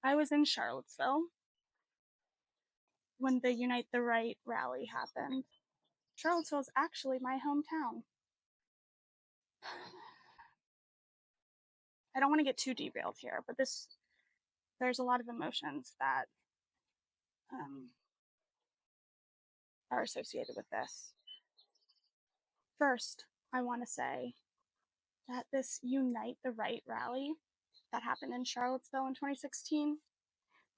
I was in Charlottesville when the Unite the Right rally happened. Charlottesville is actually my hometown. I don't want to get too derailed here, but there's a lot of emotions that are associated with this. First, I want to say that this Unite the Right rally that happened in Charlottesville in 2016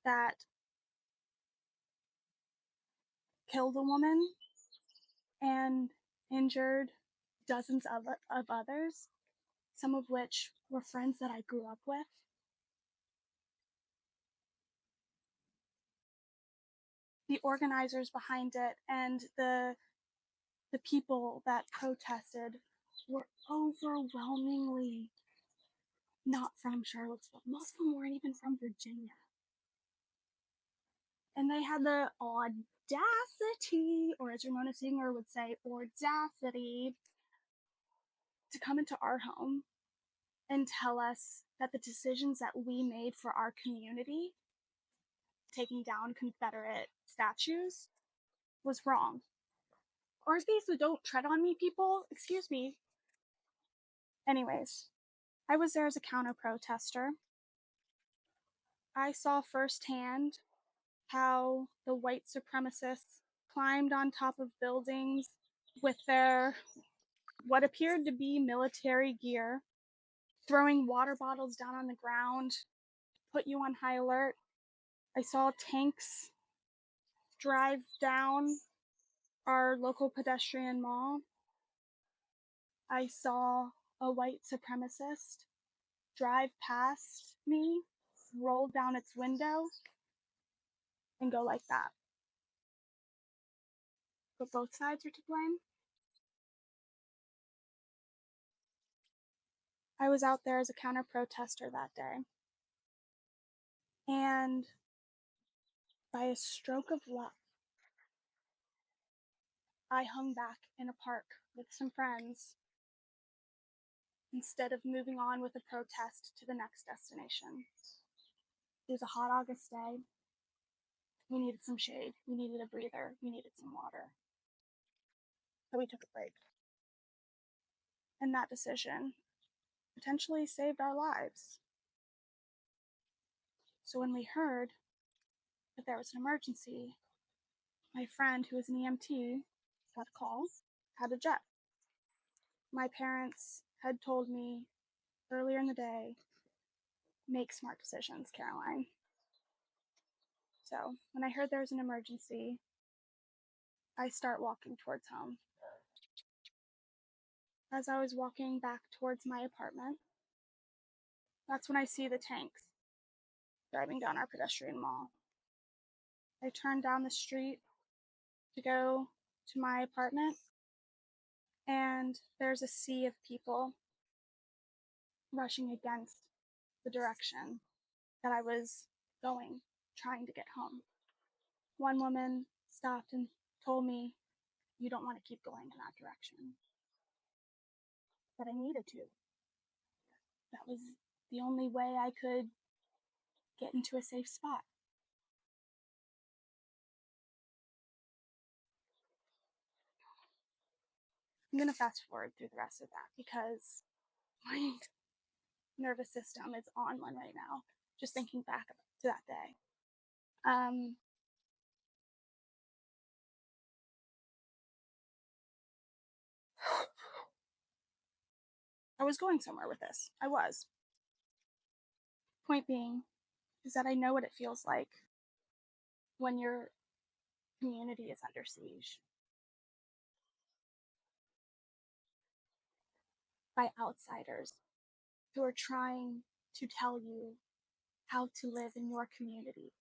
that killed a woman and injured dozens of others, some of which were friends that I grew up with. The organizers behind it and the people that protested were overwhelmingly not from Charlottesville. Most of them weren't even from Virginia. And they had the audacity, or as Ramona Singer would say, audacity, to come into our home and tell us that the decisions that we made for our community, taking down Confederate statues, was wrong. RSV, so don't tread on me, people. Excuse me. Anyways, I was there as a counter-protester. I saw firsthand how the white supremacists climbed on top of buildings with their what appeared to be military gear, throwing water bottles down on the ground, put you on high alert. I saw tanks drive down our local pedestrian mall. I saw a white supremacist drive past me, roll down its window, and go like that. But both sides are to blame. I was out there as a counter-protester that day. And by a stroke of luck, I hung back in a park with some friends instead of moving on with the protest to the next destination. It was a hot August day. We needed some shade. We needed a breather. We needed some water. So we took a break. And that decision potentially saved our lives. So when we heard that there was an emergency, my friend, who was an EMT, got a call, had a jet. My parents had told me earlier in the day, make smart decisions, Caroline. So when I heard there was an emergency, I start walking towards home. As I was walking back towards my apartment, that's when I see the tanks driving down our pedestrian mall. I turn down the street to go to my apartment, and there's a sea of people rushing against the direction that I was going, trying to get home. One woman stopped and told me, "You don't want to keep going in that direction." But I needed to. That was the only way I could get into a safe spot. I'm going to fast forward through the rest of that because my nervous system is on one right now, just thinking back to that day. I was going somewhere with this. I was. Point being is that I know what it feels like when your community is under siege by outsiders who are trying to tell you how to live in your community.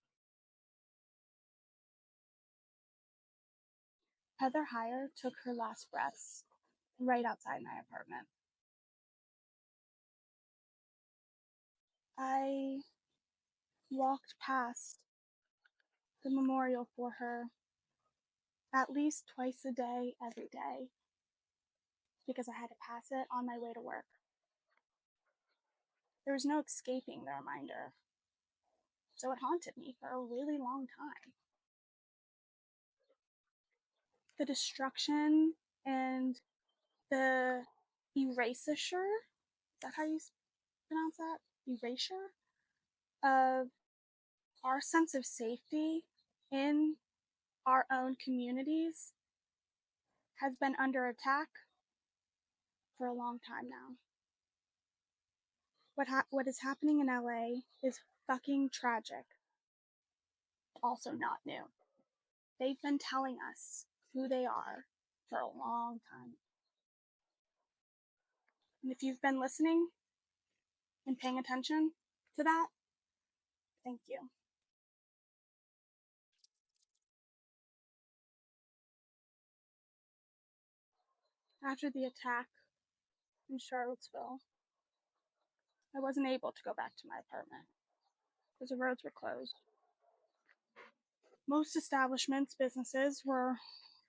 Heather Heyer took her last breaths right outside my apartment. I walked past the memorial for her at least twice a day, every day, because I had to pass it on my way to work. There was no escaping the reminder So it haunted me for a really long time. The destruction and the erasure, is that how you pronounce that? Erasure of our sense of safety in our own communities has been under attack for a long time now. What is happening in LA is fucking tragic. Also not new. They've been telling us who they are for a long time. And if you've been listening and paying attention to that, thank you. After the attack in Charlottesville, I wasn't able to go back to my apartment because the roads were closed. Most establishments, businesses were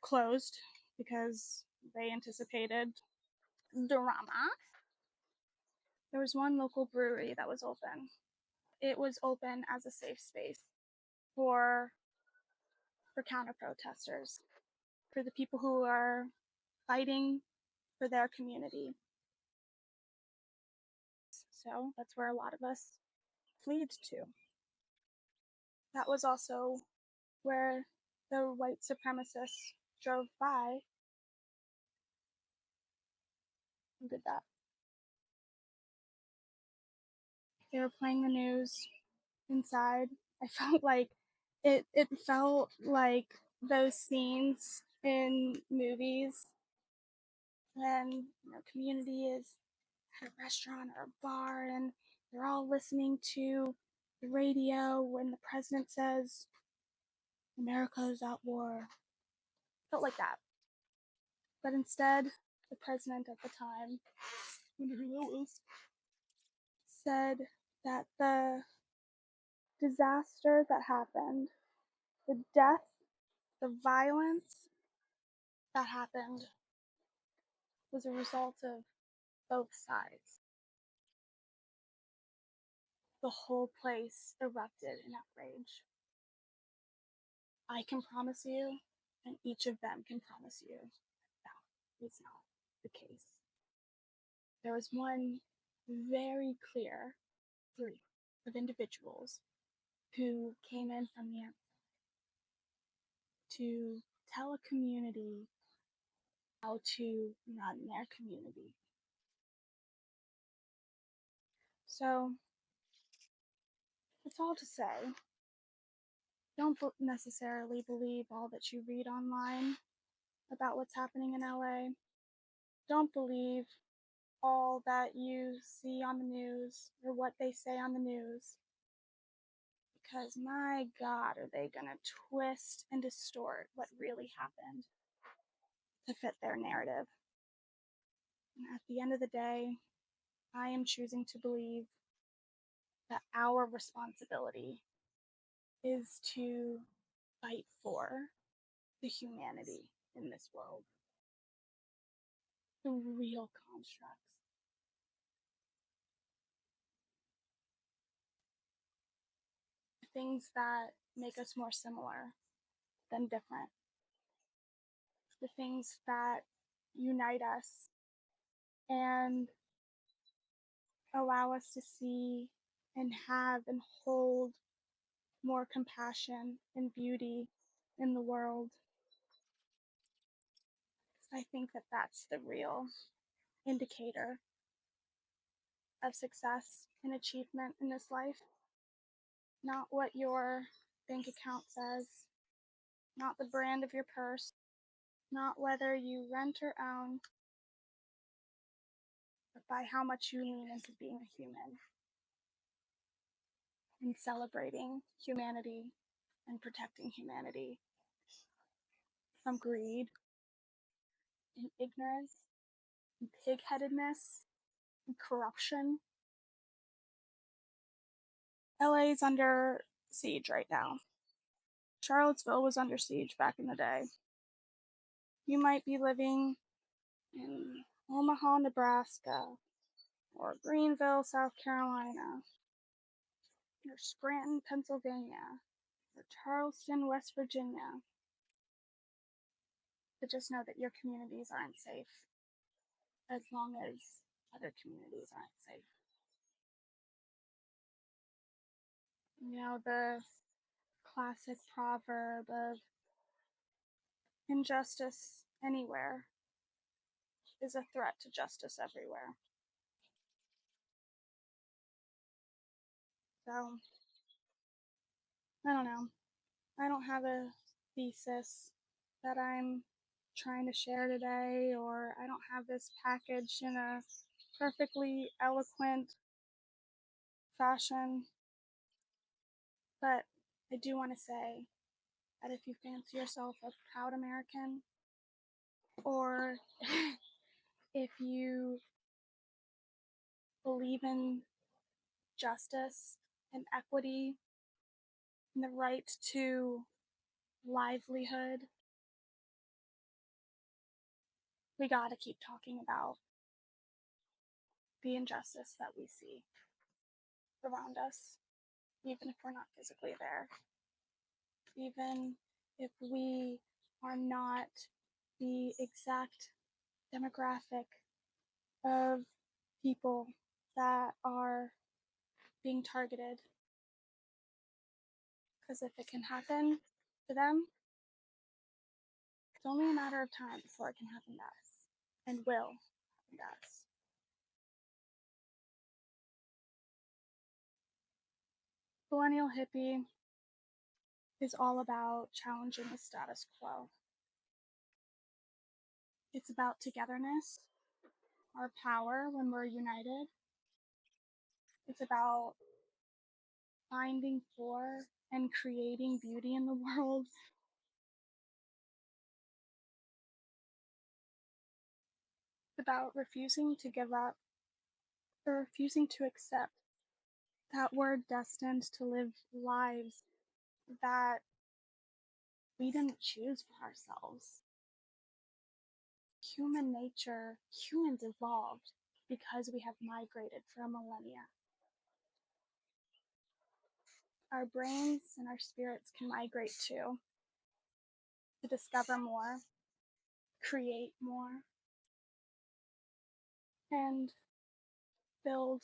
closed because they anticipated drama. There was one local brewery that was open. It was open as a safe space for counter protesters, for the people who are fighting for their community. So that's where a lot of us fled to. That was also where the white supremacists drove by and did that. They were playing the news inside. I felt like it felt like those scenes in movies when community is at a restaurant or a bar and they're all listening to the radio when the president says America is at war. Felt like that. But instead, the president at the time, I wonder who that was, said that the disaster that happened, the death, the violence that happened was a result of both sides. The whole place erupted in outrage. I can promise you, and each of them can promise you, that is not the case. There was one very clear group of individuals who came in from the outside to tell a community how to run their community. So, it's all to say, don't necessarily believe all that you read online about what's happening in LA. Don't believe all that you see on the news or what they say on the news. Because my God, are they going to twist and distort what really happened to fit their narrative. And at the end of the day, I am choosing to believe that our responsibility is to fight for the humanity in this world, the real constructs. The things that make us more similar than different. The things that unite us and allow us to see and have and hold more compassion and beauty in the world. I think that that's the real indicator of success and achievement in this life. Not what your bank account says, not the brand of your purse, not whether you rent or own, but by how much you lean into being a human and celebrating humanity and protecting humanity from greed and ignorance and pig-headedness and corruption. LA is under siege right now. Charlottesville was under siege back in the day. You might be living in Omaha, Nebraska, or Greenville, South Carolina, or Scranton, Pennsylvania, or Charleston, West Virginia. But just know that your communities aren't safe as long as other communities aren't safe. You know, the classic proverb of injustice anywhere is a threat to justice everywhere. So, I don't know. I don't have a thesis that I'm trying to share today, or I don't have this packaged in a perfectly eloquent fashion. But I do want to say that if you fancy yourself a proud American, or if you believe in justice and equity and the right to livelihood, we gotta keep talking about the injustice that we see around us, even if we're not physically there, even if we are not the exact demographic of people that are being targeted. Because if it can happen to them, it's only a matter of time before it can happen to us, and will happen to us. Zillennial Hippie is all about challenging the status quo. It's about togetherness, our power when we're united. It's about finding for and creating beauty in the world. It's about refusing to give up or refusing to accept that we're destined to live lives that we didn't choose for ourselves. Human nature, humans evolved because we have migrated for millennia. Our brains and our spirits can migrate too, to discover more, create more, and build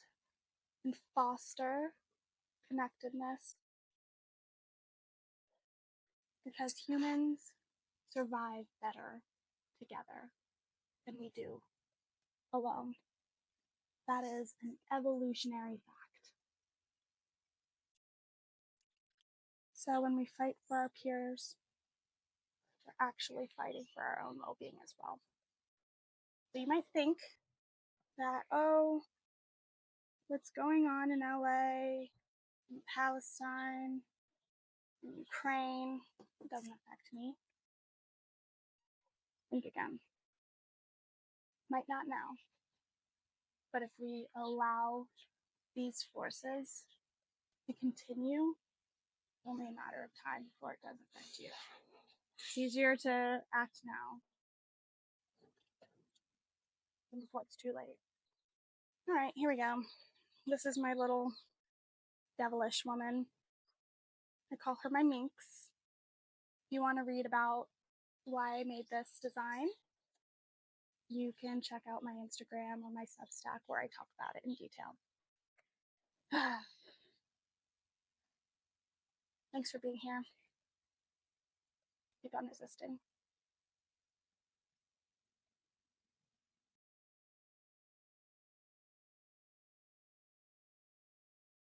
and foster connectedness, because humans survive better together than we do alone. That is an evolutionary fact. So when we fight for our peers, we're actually fighting for our own well-being as well. So you might think that, oh, what's going on in LA, in Palestine, in Ukraine, it doesn't affect me. Think again. Might not know. But if we allow these forces to continue, it's only a matter of time before it does affect you. It's easier to act now than before it's too late. All right, here we go. This is my little devilish woman. I call her my minx. If you want to read about why I made this design, you can check out my Instagram or my Substack where I talk about it in detail. Thanks for being here. Keep on resisting.